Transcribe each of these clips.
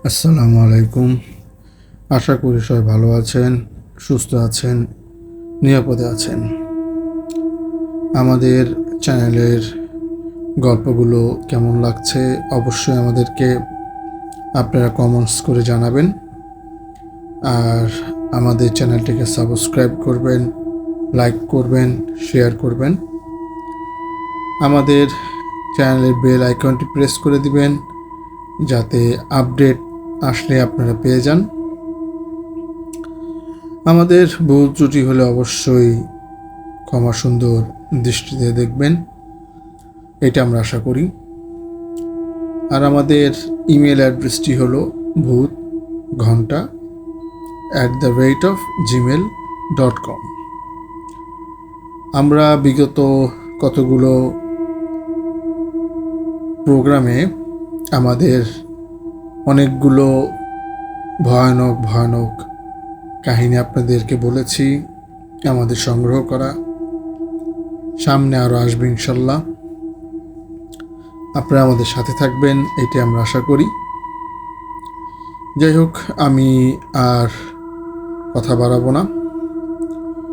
আসসালামু আলাইকুম। আশা করি সবাই ভালো আছেন, সুস্থ আছেন, নিরাপদে আছেন। আমাদের চ্যানেলের গল্পগুলো কেমন লাগছে অবশ্যই আমাদেরকে আপনারা কমেন্টস করে জানাবেন। আর আমাদের চ্যানেলটিকে সাবস্ক্রাইব করবেন, লাইক করবেন, শেয়ার করবেন। আমাদের চ্যানেলের বেল আইকনটি প্রেস করে দিবেন যাতে আপডেট আসলে আপনারা পেয়ে যান। আমাদের ভুল ত্রুটি হলে অবশ্যই ক্ষমা সুন্দর দৃষ্টিতে দেখবেন, এটা আমরা আশা করি। আর আমাদের ইমেল অ্যাড্রেসটি হলো bhutghanta@gmail.com। আমরা বিগত কতগুলো প্রোগ্রামে আমাদের অনেকগুলো ভয়ানক কাহিনী আপনাদেরকে বলেছি, আমাদের সংগ্রহ করা। সামনে আরও আসবে ইনশাল্লাহ। আপনারা আমাদের সাথে থাকবেন, এটি আমরা আশা করি। যাই হোক, আমি আর কথা বাড়াবো না,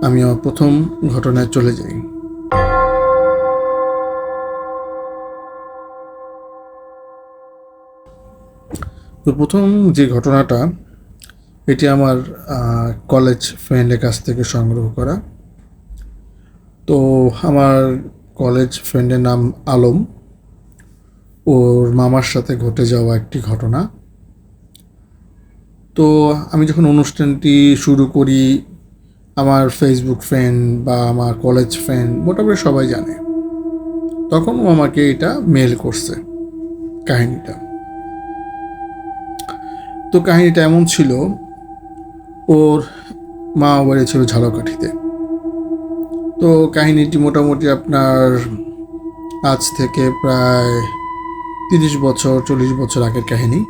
আমি আমার প্রথম ঘটনায় চলে যাই। তো প্রথম যে ঘটনাটা, এটি আমার কলেজ ফ্রেন্ডের কাছ থেকে সংগ্রহ করা। তো আমার কলেজ ফ্রেন্ডের নাম আলম, ওর মামার সাথে ঘটে যাওয়া একটি ঘটনা। তো আমি যখন অনুষ্ঠানটি শুরু করি, আমার ফেসবুক ফ্রেন্ড বা আমার কলেজ ফ্রেন্ড মোটামুটি সবাই জানে। তখন ও আমাকে এটা মেল করছে কাহিনীটা। তো কাহিনীটা এমন ছিল, ওর মা বাড়ি ছিল ঝালকাঠিতে। তো কাহিনীটি মোটামুটি আপনার আজ থেকে প্রায় 30-40 বছর আগের কাহিনী।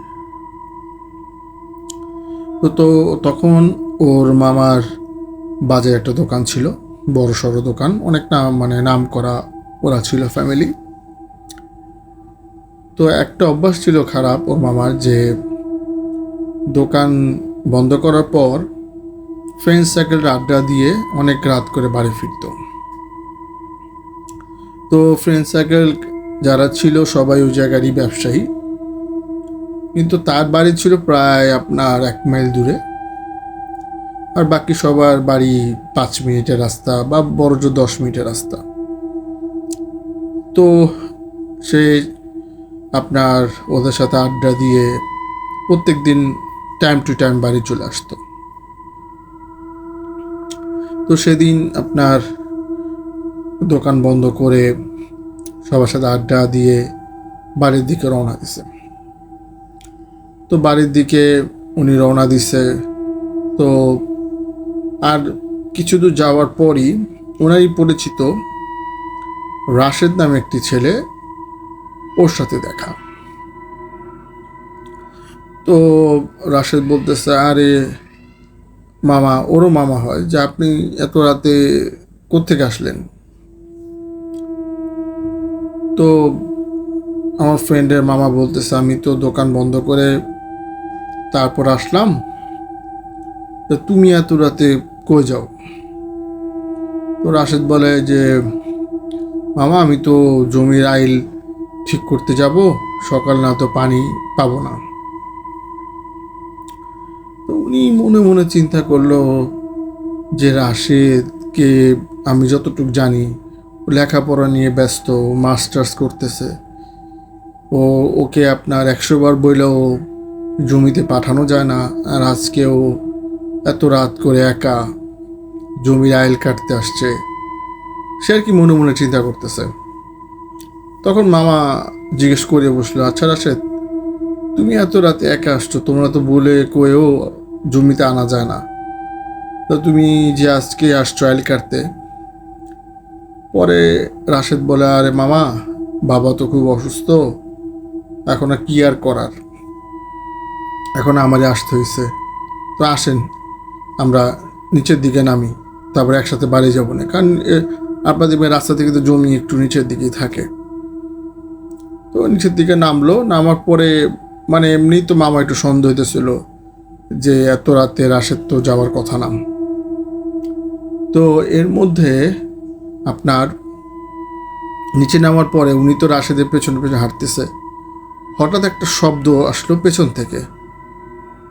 তো তখন ওর মামার বাজারে একটা দোকান ছিল, বড় সড়ো দোকান, অনেক নাম করা ওরা ছিল ফ্যামিলি। তো একটা অভ্যাস ছিল খারাপ ওর মামার, যে দোকান বন্ধ করার পর ফ্রেন্ড সার্কেলটা আড্ডা দিয়ে অনেক রাত করে বাড়ি ফিরত। তো ফ্রেন্ড সার্কেল যারা ছিল সবাই ওই জায়গারই ব্যবসায়ী, কিন্তু তার বাড়ি ছিল প্রায় আপনার 1 মাইল দূরে, আর বাকি সবার বাড়ি 5 মিনিটের রাস্তা বা বড় জোর 10 মিনিটের রাস্তা। তো সে আপনার ওদের সাথে আড্ডা দিয়ে প্রত্যেক দিন টাইম টু টাইম বাড়ি চলে আসতো। তো সেদিন আপনার দোকান বন্ধ করে সবার সাথে আড্ডা দিয়ে বাড়ির দিকে রওনা দিছে। তো বাড়ির দিকে উনি রওনা দিছে। তো আর কিছু দূর যাওয়ার পরই ওনারই পরিচিত রাশেদ নামে একটি ছেলে, ওর সাথে দেখা। তো রাশেদ বলতেছে, আরে মামা, ওরও মামা হয়, যে আপনি এত রাতে কোত্থেকে আসলেন? তো আমার ফ্রেন্ডের মামা বলতেছে, আমি তো দোকান বন্ধ করে তারপর আসলাম, তো তুমি এত রাতে কই যাও? তো রাশেদ বলে যে, মামা আমি তো জমির আইল ঠিক করতে যাব, সকাল না তো পানি পাবো না। তো উনি মনে মনে চিন্তা করলো যে রাশেদকে আমি যতটুকু জানি লেখাপড়া নিয়ে ব্যস্ত, মাস্টার্স করতেছে, ওকে আপনার 100 বার বইলেও জমিতে পাঠানো যায় না, আর আজকেও এত রাত করে একা জমির আইল কাটতে আসছে। সে আর কি মনে মনে চিন্তা করতেছে। তখন মামা জিজ্ঞেস করে বসলো, আচ্ছা রাশেদ, তুমি এত রাতে একা আসছো, তোমরা তো বলে কয়েও জমিতে আনা যায় না, তো তুমি যে আজকে আসছো আইল কাটতে? পরে রাশেদ বলে, আরে মামা, বাবা তো খুব অসুস্থ, এখন আর কি আর করার, এখন আমারই আসতে হয়েছে। তো আসেন আমরা নিচের দিকে নামি, তারপরে একসাথে বাড়ি যাবো না, কারণ আপনাদের রাস্তা থেকে তো জমি একটু নিচের দিকেই থাকে। তো নিচের দিকে নামলো, নামার পরে মানে এমনি তো মামা একটু সন্দেহ হইতেছিল যে এত রাতে রাশেদ তো যাওয়ার কথা না। তো এর মধ্যে আপনার নিচে নামার পরে উনি তো রাশেদের পেছনে পেছনে হাঁটতেছে, হঠাৎ একটা শব্দ আসলো পেছন থেকে।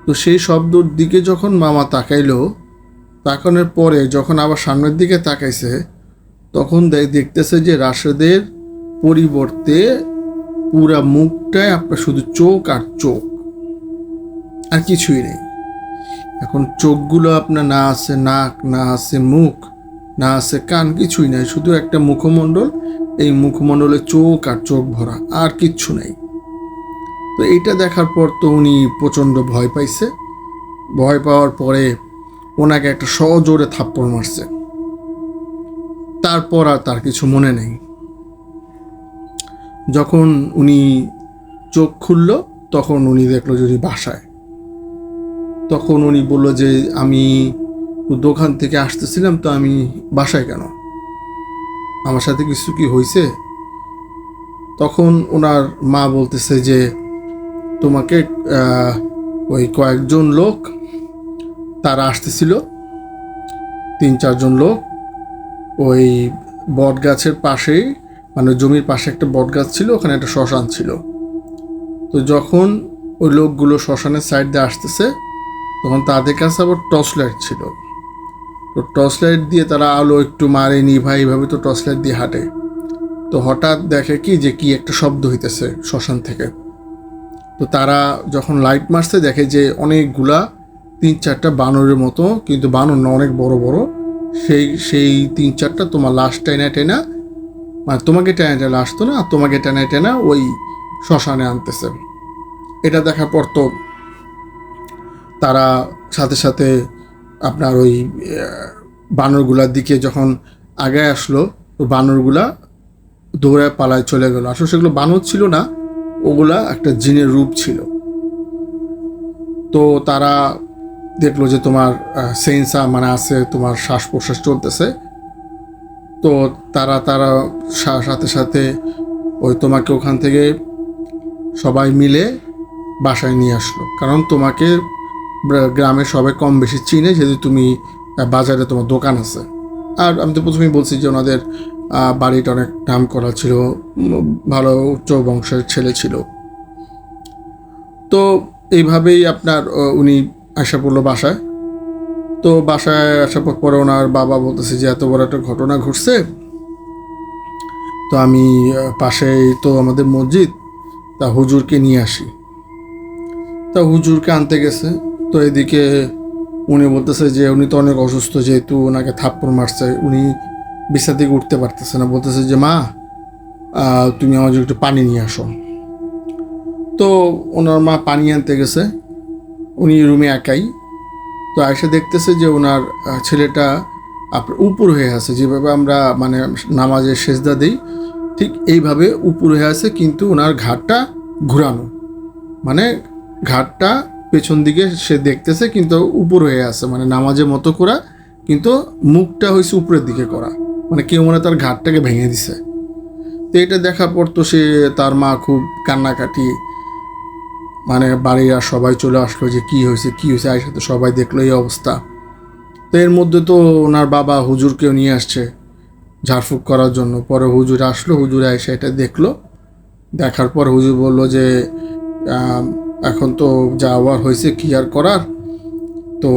তো সেই শব্দর দিকে যখন মামা তাকাইলো, তাকানোর পরে যখন আবার সামনের দিকে তাকাইছে, তখন দেখতেছে যে রাশেদের পরিবর্তে পুরা মুখটায় আপনার শুধু চোখ আর চোখ, আর কিছুই নেই। এখন চোখগুলো আপনার না আছে নাক, না আছে মুখ, না আছে কান, কিছুই নাই, শুধু একটা মুখমণ্ডল। এই মুখমণ্ডলে চোখ আর চোখ ভরা, আর কিচ্ছু নেই। তো এইটা দেখার পর তো উনি প্রচণ্ড ভয় পাইছে। ভয় পাওয়ার পরে ওনাকে একটা সজোরে থাপ্পড় মারছে। তারপর আর তার কিছু মনে নেই। যখন উনি চোখ খুলল, তখন উনি দেখলো যে উনি বাসায়। তখন উনি বলল যে আমি দোকান থেকে আসতেছিলাম, তো আমি বাসায় কেন, আমার সাথে কিছু কি হয়েছে? তখন ওনার মা বলতেছে যে তোমাকে ওই কয়েকজন লোক তারা আসতেছিল, 3-4 জন লোক, ওই বট গাছের পাশেই, মানে জমির পাশে একটা বট গাছ ছিল, ওখানে একটা শ্মশান ছিল। তো যখন ওই লোকগুলো শ্মশানের সাইড দিয়ে আসতেছে, তখন তাদের কাছে আবার টর্চ লাইট ছিল। তো টর্চ লাইট দিয়ে তারা আলো একটু মারে নিভাই, এইভাবে তো টর্চ লাইট দিয়ে হাঁটে। তো হঠাৎ দেখে কি যে কি একটা শব্দ হইতেছে শ্মশান থেকে। তো তারা যখন লাইট মারছে, দেখে যে অনেকগুলা 3-4টা বানরের মতো, কিন্তু বানর না, অনেক বড় বড়, সেই 3-4টা তোমার লাশ টেনা টেনা, মানে তোমাকে টেনা টেনা আসতো না, তোমাকে টেনা টেনা ওই শ্মশানে আনতেছে। এটা দেখার পর তো তারা সাথে সাথে আপনার ওই বানরগুলার দিকে যখন আগে আসলো, তো বানরগুলা দৌড়ায় পালায় চলে গেল। আসলে সেগুলো বানর ছিল না, ওগুলা একটা জিনের রূপ ছিল। তো তারা দেখলো যে তোমার সেন্সা মানে আছে, তোমার শ্বাস প্রশ্বাস চলতেছে। তো তারা সাথে সাথে ওই তোমাকে ওখান থেকে সবাই মিলে বাসায় নিয়ে আসলো। কারণ তোমাকে গ্রামে সবাই কম বেশি চিনে, যেহেতু তুমি বাজারে তোমার দোকান আছে। আর আমি তো প্রথমেই বলছি যে ওনাদের বাড়িটা অনেক নাম করা ছিল, ভালো উচ্চ বংশের ছেলে ছিল। তো এইভাবেই আপনার উনি আসা পড়লো বাসায়। তো বাসায় আসার পরে ওনার বাবা বলতেছে যে এত বড় একটা ঘটনা ঘটছে, তো আমি পাশেই তো আমাদের মসজিদ, তা হুজুরকে নিয়ে আসি। তা হুজুরকে আনতে গেছে। তো এদিকে উনি বলতেছে যে উনি তো অনেক অসুস্থ, যেহেতু ওনাকে থাপ্পড় মারছে, উনি বিছানা থেকে উঠতে পারতেছে না। বলতেছে যে মা, তুমি আমার জন্য একটু পানি নিয়ে আসো। তো ওনার মা পানি আনতে গেছে, উনি রুমে একাই। তো আয়সা দেখতেছে যে ওনার ছেলেটা আপনার উপর হয়ে আছে, যেভাবে আমরা মানে নামাজে সেজদা দিই, ঠিক এইভাবে উপর হয়ে আছে, কিন্তু ওনার ঘাটটা ঘুরানো, মানে ঘাটটা পেছন দিকে সে দেখতেছে, কিন্তু উপর হয়ে আছে, মানে নামাজের মতো করা, কিন্তু মুখটা হয়েছে উপরের দিকে করা, মানে কেউ মনে তার ঘাটটাকে ভেঙে দিছে। তো এটা দেখার পর তো তার মা খুব কান্নাকাটি, মানে বাড়ির আর সবাই চলে আসলো যে কী হয়েছে কী হয়েছে, আয়সা তো সবাই দেখলো এই অবস্থা। তো এর মধ্যে তো ওনার বাবা হুজুরকেও নিয়ে আসছে ঝাড়ফুঁক করার জন্য। পরে হুজুর আসলো, হুজুরে এসে এটা দেখলো। দেখার পর হুজুর বলল যে এখন তো যা হওয়ার হয়েছে, কী আর করার। তো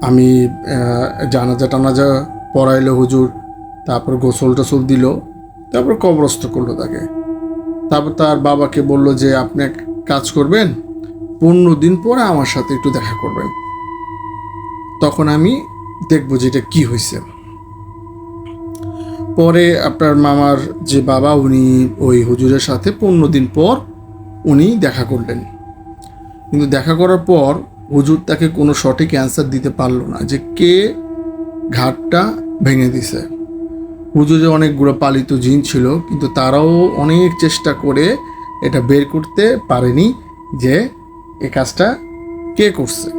আমি জানাজা টানাজা পড়াইলো হুজুর, তারপর গোসল টোসল দিল, তারপর কবরস্থ করলো তাকে। তারপর তার বাবাকে বলল যে আপনি এক কাজ করবেন, 15 দিন পরে আমার সাথে একটু দেখা করবেন, তখন আমি দেখবো যে এটা কী হয়েছে। পরে আপনার মামার যে বাবা, উনি ওই হুজুরের সাথে 15 দিন পর উনি দেখা করলেন। কিন্তু দেখা করার পর হুজুর তাকে কোনো সঠিক অ্যান্সার দিতে পারলো না যে কে ঘাটটা ভেঙে দিছে। হুজুরে অনেকগুলো পালিত জিন ছিল, কিন্তু তারাও অনেক চেষ্টা করে এটা বের করতে পারেনি যে এ কাজটা কে করছে।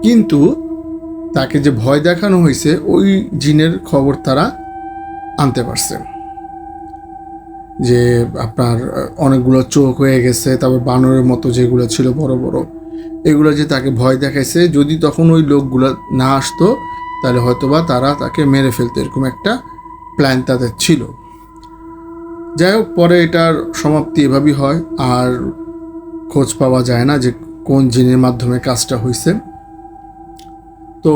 কিন্তু তাকে যে ভয় দেখানো হয়েছে, ওই জিনের খবর তারা আনতে পারছে। যে আপনার অনেকগুলো চোখ হয়ে গেছে, তারপর বানরের মতো যেগুলো ছিল বড় বড়, এগুলো যে তাকে ভয় দেখাইছে, যদি তখন ওই লোকগুলো না আসতো তাহলে হয়তোবা তারা তাকে মেরে ফেলতো, এরকম একটা প্ল্যান তাদের ছিল। যাই হোক, পরে এটার সমাপ্তি এভাবেই হয়, আর খোঁজ পাওয়া যায় না যে কোন জিনের মাধ্যমে কাজটা হয়েছে। তো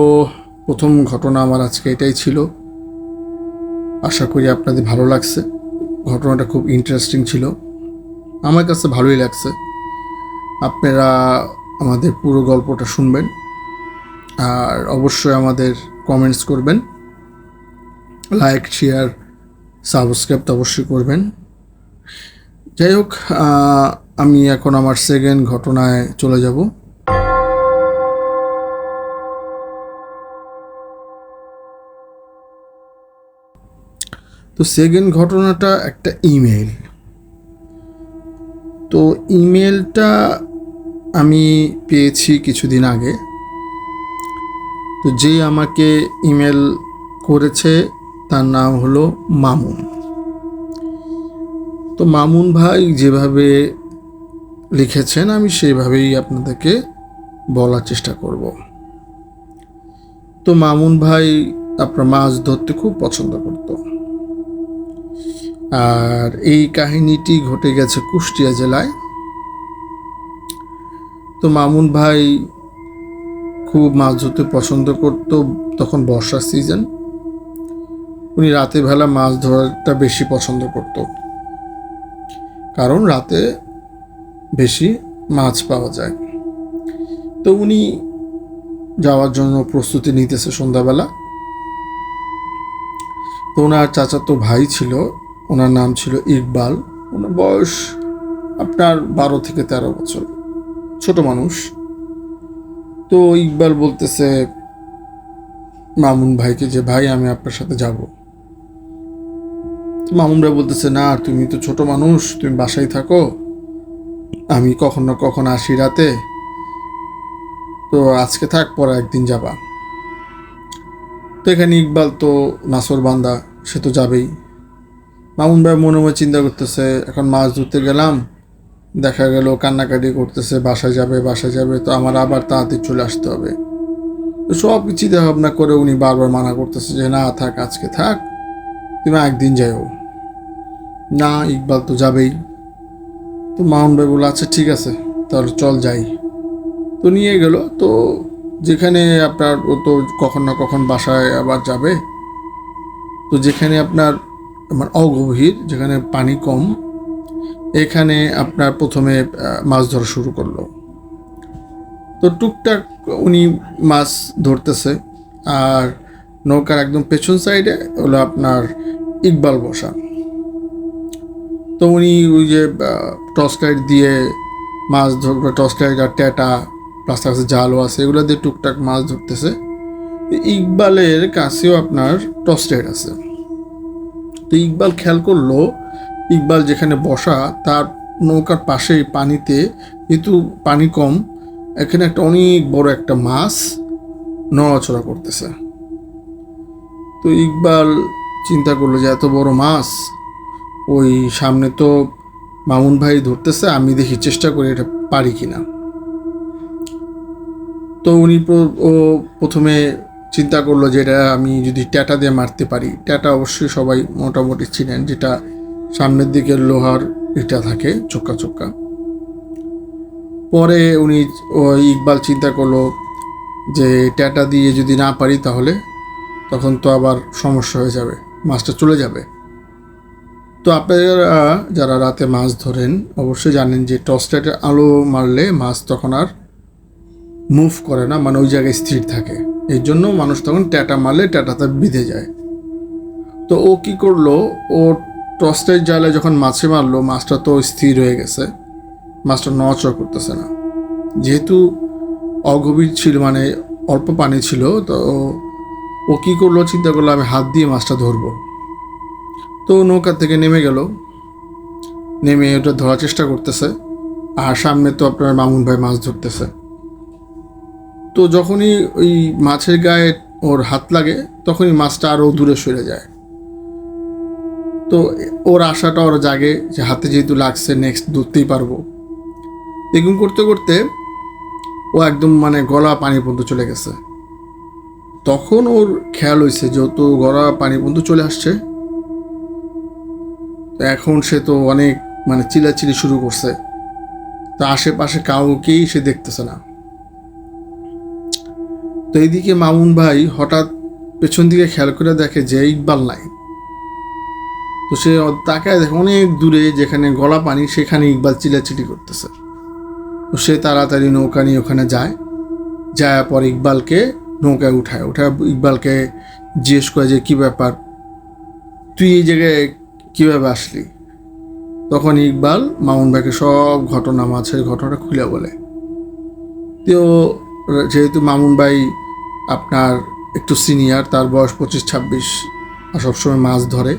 প্রথম ঘটনা আমার আজকে এটাই ছিল। আশা করি আপনাদের ভালো লাগছে। ঘটনাটা খুব ইন্টারেস্টিং ছিল, আমার কাছে ভালোই লাগছে। আপনারা আমাদের পুরো গল্পটা শুনবেন, আর অবশ্যই আমাদের কমেন্টস করবেন, লাইক শেয়ার সাবস্ক্রাইব তো অবশ্যই করবেন। যাই হোক, আমি এখন আমার সেকেন্ড ঘটনায় চলে যাব। তো সেকেন্ড ঘটনাটা একটা ইমেল। তো ইমেলটা আমি পেয়েছি কিছুদিন আগে। তো যে আমাকে ইমেল করেছে তার নাম হলো মামুন। তো মামুন ভাই যেভাবে লিখেছেন আমি সেইভাবেই আপনাদেরকে বলার চেষ্টা করব। তো মামুন ভাই আপনার মাছ ধরতে খুব পছন্দ করত, আর এই কাহিনীটি ঘটে গেছে কুষ্টিয়া জেলায়। তো মামুন ভাই খুব মাছ ধরতে পছন্দ করত, তখন বর্ষার সিজন। উনি রাতে বেলা মাছ ধরাটা বেশি পছন্দ করত, কারণ রাতে বেশি মাছ পাওয়া যায়। তো উনি যাওয়ার জন্য প্রস্তুতি নিতেছে সন্ধ্যাবেলা। তো ওনার চাচাতো ভাই ছিল, ওনার নাম ছিল ইকবাল। ওনার বয়স আপনার 12 থেকে 13 বছর, ছোট মানুষ। তো ইকবাল বলতেছে মামুন ভাইকে যে ভাই আমি আপনার সাথে যাব। তো মামুন ভাই বলতেছে না, তুমি তো ছোট মানুষ, তুমি বাসায় থাকো, আমি কখন না কখন আসি রাতে, তো আজকে থাক, পরে একদিন যাবা। তো এখানে ইকবাল তো নাসর বান্দা, সে তো যাবেই। মামুন ভাই মনে মনে চিন্তা করতেছে, এখন মাছ ধরতে গেলাম, দেখা গেল কান্নাকাটি করতেছে, বাসায় যাবে বাসায় যাবে, তো আমার আবার তাড়াতাড়ি চলে আসতে হবে। তো সব চিন্তা ভাবনা করে উনি বারবার মানা করতেছে যে না থাক, আজকে থাক, তুমি একদিন যাও। না, ইকবাল তো যাবেই। তো মামুন ভাই বললো আচ্ছা ঠিক আছে, তাহলে চল যাই। তো নিয়ে গেল। তো যেখানে আপনার ও তো কখন না কখন বাসায় আবার যাবে, তো যেখানে আপনার আমার অগভীর, যেখানে পানি কম, এখানে আপনার প্রথমে মাছ ধরা শুরু করলো। তো টুকটাক উনি মাছ ধরতেছে, আর নৌকার একদম পেছন সাইডে হলো আপনার ইকবাল বসা। তো উনি ওই যে টর্চ লাইট দিয়ে মাছ ধরবে, টর্চ লাইট আর ট্যাটা প্লাস কাছে জালও আছে, এগুলো দিয়ে টুকটাক মাছ ধরতেছে। ইকবালের কাছেও আপনার টর্চ লাইট আছে। তো ইকবাল খেয়াল করলো, ইকবাল যেখানে বসা তার নৌকার পাশেই পানিতে, কিন্তু পানি কম, এখানে একটা অনেক বড় একটা মাছ নড়াচড়া করতেছে। তো ইকবাল চিন্তা করলো যে এত বড় মাছ, ওই সামনে তো মামুন ভাই ধরতেছে, আমি দেখি চেষ্টা করি এটা পারি কিনা। তো উনি প্রথমে চিন্তা করলো যে এটা আমি যদি ট্যাটা দিয়ে মারতে পারি। ট্যাটা অবশ্যই সবাই মোটামুটি চিনেন, যেটা সামনের দিকে লোহার ইটা থাকে চোক্কা চোক্কা। পরে উনি ইকবাল চিন্তা করলো যে ট্যাটা দিয়ে যদি না পারি তাহলে তখন তো আবার সমস্যা হয়ে যাবে, মাছটা চলে যাবে। তো আপনারা যারা রাতে মাছ ধরেন অবশ্যই জানেন যে টর্চ লাইটের আলো মারলে মাছ তখন আর মুভ করে না, মানে ওই জায়গায় স্থির থাকে। এই জন্য মানুষ তখন ট্যাটা মারলে ট্যাটাতে বিঁধে যায়। তো ও কি করলো, ও টর্চ লাইট জ্বালায় যখন মাছে মারলো, মাছটা তো স্থির হয়ে গেছে, মাছটা নড়াচড়া করতেছে না। যেহেতু অগভীর ছিল, মানে অল্প পানি ছিল, তো ও কী করলো, চিন্তা করলো আমি হাত দিয়ে মাছটা ধরবো। তো নৌকা থেকে নেমে গেল, নেমে ওটা ধরার চেষ্টা করতেছে, আর সামনে তো আপনার মামুন ভাই মাছ ধরতেছে। তো যখনই ওই মাছের গায়ে ওর হাত লাগে, তখনই মাছটা আরও দূরে সরে যায়। তো ওর আশাটা ওর জাগে যে হাতে যেহেতু লাগছে নেক্সট ধরতেই পারবো। এরকম করতে করতে ও একদম মানে গলা পানি পর্যন্ত চলে গেছে। তখন ওর খেয়াল হয়েছে যেহেতু গলা পানি পর্যন্ত চলে আসছে, তো এখন সে তো অনেক মানে চিল্লাচিল্লি শুরু করছে। তো আশেপাশে কাউকেই সে দেখতেছে না। তো এইদিকে মামুন ভাই হঠাৎ পেছন দিকে খেয়াল করে দেখে যে ইকবাল নাই। তো সে তাকায় দেখে অনেক দূরে যেখানে গলা পানি সেখানে ইকবাল চিল্লাচিল্লি করতেছে। তো সে তাড়াতাড়ি নৌকা নিয়ে ওখানে যায়। যাওয়ার পর ইকবালকে নৌকায় উঠায় ইকবালকে জিজ্ঞেস করে যে কী ব্যাপার, তুই এই জায়গায় কীভাবে আসলি? তখন ইকবাল মামুন ভাইকে সব ঘটনা মাছের ঘটনাটা খুলে বলে। তো যেহেতু মামুন ভাই আপনার একটু সিনিয়র, তার বয়স 25-26, আর সবসময় মাছ ধরে,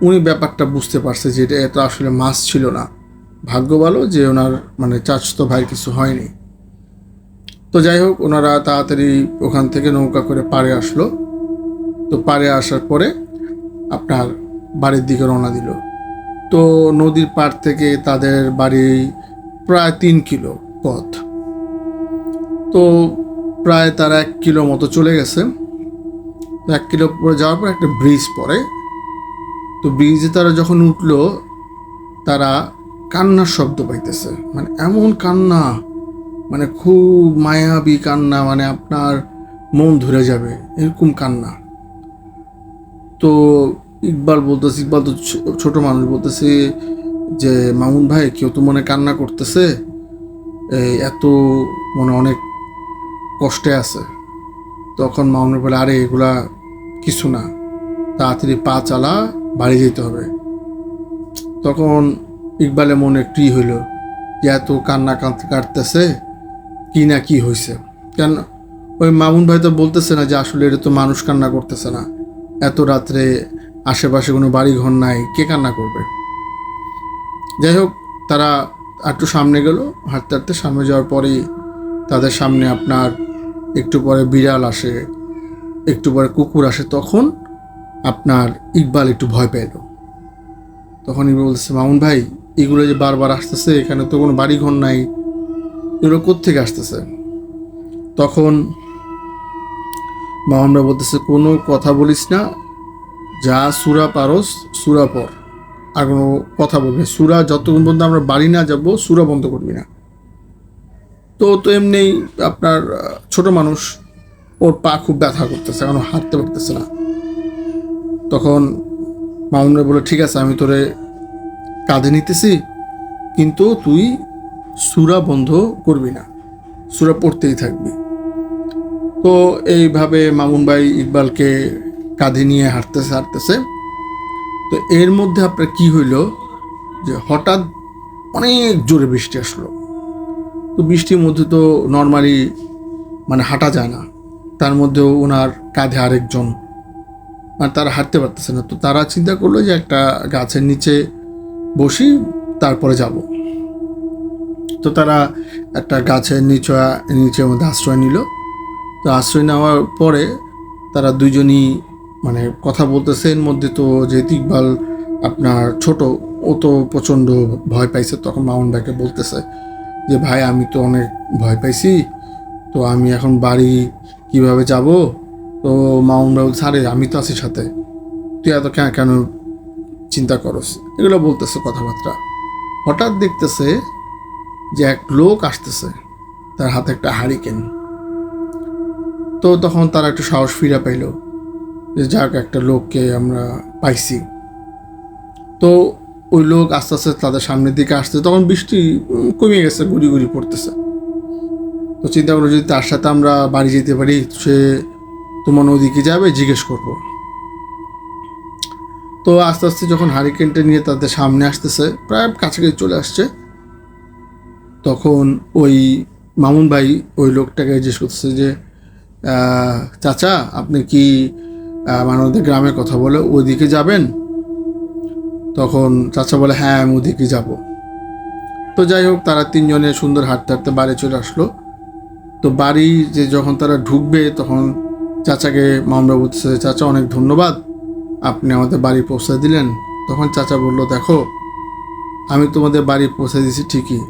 উনি ব্যাপারটা বুঝতে পারছে যে এটা আসলে মাছ ছিল না। ভাগ্য ভালো যে ওনার মানে চাচাতো ভাইয়ের কিছু হয়নি। তো যাই হোক, ওনারা তাড়াতাড়ি ওখান থেকে নৌকা করে পাড়ে আসলো। তো পাড়ে আসার পরে আপনার বাড়ির দিকে রওনা দিল। তো নদীর পাড় থেকে তাদের বাড়ি প্রায় 3 কিলো পথ। তো প্রায় তারা 1 কিলো মতো চলে গেছে। 1 কিলো পরে যাওয়ার পর একটা ব্রিজ পড়ে। তো ব্রিজে তারা যখন উঠলো, তারা কান্নার শব্দ পাইতেছে, মানে এমন কান্না, মানে খুব মায়াবী কান্না, মানে আপনার মন ধরে যাবে এরকম কান্না। তো ইকবাল তো ছোট মানুষ, বলতেছে যে মামুন ভাই কেউ তো মনে কান্না করতেছে, এত মনে অনেক কষ্টে আছে। তখন মামুন বলে, আরে এগুলা কিছু না, তাড়াতাড়ি পা চালা, বাড়ি যেতে হবে। তখন ইকবালের মনে একটু হইল যে এত কান্না কাটতেছে, কি না কি হয়েছে। কেন ওই মামুন ভাই তো বলতেছে না যে আসলে এটা তো মানুষ কান্না করতেছে না, এত রাত্রে আশেপাশে কোনো বাড়ি ঘর নাই, কে কান্না করবে। যাই হোক, তারা একটু সামনে গেল, হাঁটতে হাঁটতে সামনে যাওয়ার পরেই তাদের সামনে আপনার একটু পরে বিড়াল আসে, একটু পরে কুকুর আসে। তখন আপনার ইকবাল একটু ভয় পেল। তখন ইকবাল বলতেছে, মামুন ভাই এগুলো যে বারবার আসতেছে, এখানে তো কোনো বাড়ি ঘর নাই, এগুলো কোত্থেকে আসতেছে? তখন মামুন ভাই বলতেছে, কোনো কথা বলিস না, যা সুরা পারস সুরা পর, আর কোনো কথা বলবি না। সুরা যতক্ষণ পর্যন্ত আমরা বাড়ি না যাবো সুরা বন্ধ করবি না। তো তো এমনি আপনার ছোট মানুষ, ওর পা খুব ব্যথা করতেছে, এখন হাঁটতে পারতেছে না। তখন মামুন ভাই বলে, ঠিক আছে আমি তোরে কাঁধে নিতেছি, কিন্তু তুই সুরা বন্ধ করবি না, সুরা পড়তেই থাকবি। তো এইভাবে মামুন ভাই ইকবালকে কাঁধে নিয়ে হাঁটতেছে। তো এর মধ্যে আপনার কি হইল যে হঠাৎ অনেক জোরে বৃষ্টি আসলো। তো বৃষ্টির মধ্যে তো নর্মালি মানে হাঁটা যায় না, তার মধ্যেও ওনার কাঁধে আরেকজন, মানে তারা হাঁটতে পারতেছে না। তো তারা চিন্তা করলো যে একটা গাছের নিচে বসি, তারপরে যাব। তো তারা একটা গাছের নিচের মধ্যে আশ্রয় নিল। তো আশ্রয় নেওয়ার পরে তারা দুজনই মানে কথা বলতেছে। এর মধ্যে তো যেহেতু ইকবাল আপনার ছোট, ও তো প্রচণ্ড ভয় পাইছে। তখন মামুন ভাইকে বলতেছে যে ভাই আমি তো অনেক ভয় পাইছি, তো আমি এখন বাড়ি কিভাবে যাব? তো মামুন ভাই বলছে, আরে আমি তো আছি সাথে, তুই এত কেন চিন্তা করস, এগুলো বলতেছে কথাবার্তা। হঠাৎ দেখতেছে যে এক লোক আসতেছে, তার হাতে একটা হারিকেন। তো তখন তারা একটু সাহস ফিরে পাইল যে যাক, একটা লোককে আমরা পাইছি। তো ওই লোক আস্তে আস্তে তাদের সামনের দিকে আসছে। তখন বৃষ্টি কমে গেছে, গুড়ি গুড়ি পড়তেছে। তো চিন্তা করলো যদি তার সাথে আমরা বাড়ি যেতে পারি, সে তোমার ওদিকে যাবে, জিজ্ঞেস করব। তো আস্তে আস্তে যখন হারিকেনটা নিয়ে তাদের সামনে আসতেছে, প্রায় কাছাকাছি চলে আসছে, তখন ওই মামুন ভাই ওই লোকটাকে জিজ্ঞেস করতেছে যে চাচা আপনি কি মানে ওদের গ্রামের কথা বলে ওইদিকে যাবেন? তখন চাচা বলে, হ্যাঁ আমি ওদিকে যাব। তো যাই হোক, তারা তিনজনে সুন্দর হাঁটতে হাঁটতে বাড়ি চলে আসলো। তো বাড়ি যে যখন তারা ঢুকবে, তখন চাচাকে মামলা বলতেছে, চাচা অনেক ধন্যবাদ, আপনি আমাদের বাড়ি পৌঁছে দিলেন, তখন চাচা বলল, দেখো আমি তোমাদের বাড়ি পৌঁছে দিয়েছি ঠিকই,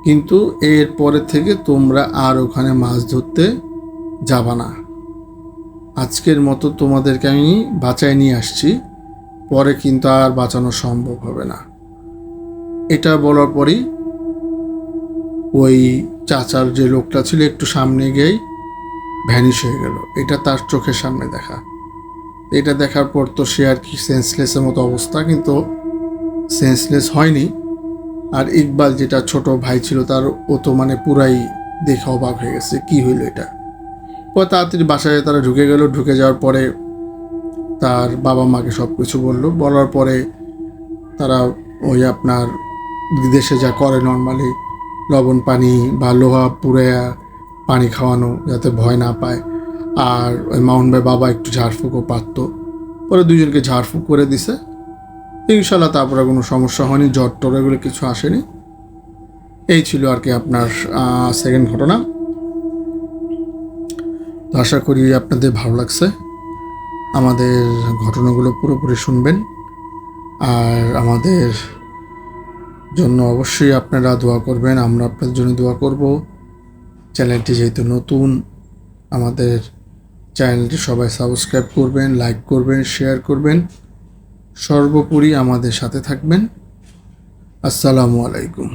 কিন্তু এর পরে থেকে তোমরা আর ওখানে মাছ ধরতে যাবা না। আজকের মতো তোমাদেরকে আমি বাঁচায় নিয়ে আসছি, পরে কিন্তু আর বাঁচানো সম্ভব হবে না। এটা বলার পরই ওই চাচার যে লোকটা ছিল একটু সামনে গিয়েই ভ্যানিশ হয়ে গেল। এটা তার চোখের সামনে দেখা। এটা দেখার পর তো সে আর কি সেন্সলেসের মতো অবস্থা, কিন্তু সেন্সলেস হয়নি। আর ইকবাল যেটা ছোট ভাই ছিল তার, ও তো মানে পুরাই দেখে অবাক হয়ে গেছে, কি হইলো এটা। পরে তাড়াতাড়ি বাসায় তারা ঢুকে গেল। ঢুকে যাওয়ার পরে তার বাবা মাকে সব কিছু বললো। বলার পরে তারা ওই আপনার বিদেশে যা করে নর্মালি, লবণ পানি বা লোহা পুড়ে পানি খাওয়ানো যাতে ভয় না পায়। আর ওই মাউন্ট ভাই বাবা একটু ঝাড়ফুঁকও পারত। পরে দুজনকে ঝাড়ফুঁক করে দিছে ইনশাল্লাহ। তারপরে কোনো সমস্যা হয়নি, জ্বর টর এগুলো কিছু আসেনি। এই ছিল আর কি আপনার সেকেন্ড ঘটনা। তো আশা করি আপনাদের ভালো লাগছে। আমাদের ঘটনাগুলো পুরোপুরি শুনবেন, আর আমাদের জন্য অবশ্যই আপনারা দোয়া করবেন, আমরা আপনাদের জন্য দোয়া করব। চ্যানেলটি যেহেতু নতুন, আমাদের চ্যানেলটি সবাই সাবস্ক্রাইব করবেন, লাইক করবেন, শেয়ার করবেন, সর্বোপরি আমাদের সাথে থাকবেন। আসসালামু আলাইকুম।